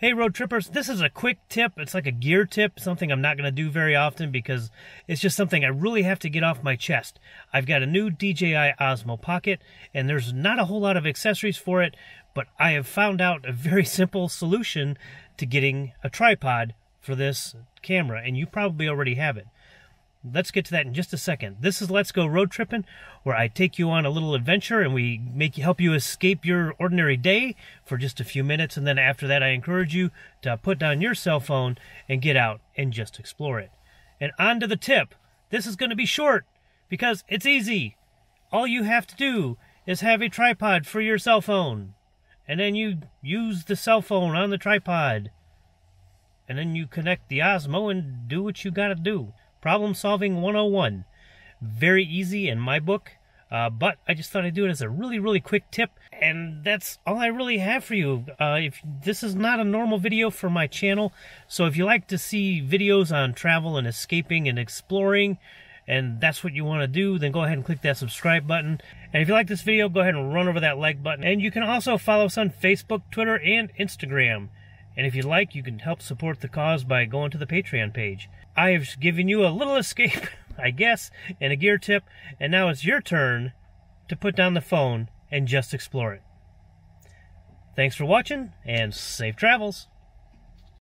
Hey road trippers, this is a quick tip. It's like a gear tip, something I'm not going to do very often because it's just something I really have to get off my chest. I've got a new DJI Osmo Pocket and there's not a whole lot of accessories for it, but I have found out a very simple solution to getting a tripod for this camera, and you probably already have it. Let's get to that in just a second. This is Let's Go Road Trippin', where I take you on a little adventure and we help you escape your ordinary day for just a few minutes, and then after that I encourage you to put down your cell phone and get out and just explore it. And on to the tip. This is going to be short because it's easy. All you have to do is have a tripod for your cell phone, and then you use the cell phone on the tripod, and then you connect the Osmo and do what you gotta do. Problem solving 101. Very easy in my book, but I just thought I'd do it as a really quick tip, and that's all I really have for you. If this is not a normal video for my channel, so if you like to see videos on travel and escaping and exploring, and that's what you want to do, then go ahead and click that subscribe button. And if you like this video, go ahead and run over that like button. And you can also follow us on Facebook, Twitter, and Instagram. And if you like, you can help support the cause by going to the Patreon page. I have given you a little escape, I guess, and a gear tip, and now it's your turn to put down the phone and just explore it. Thanks for watching, and safe travels.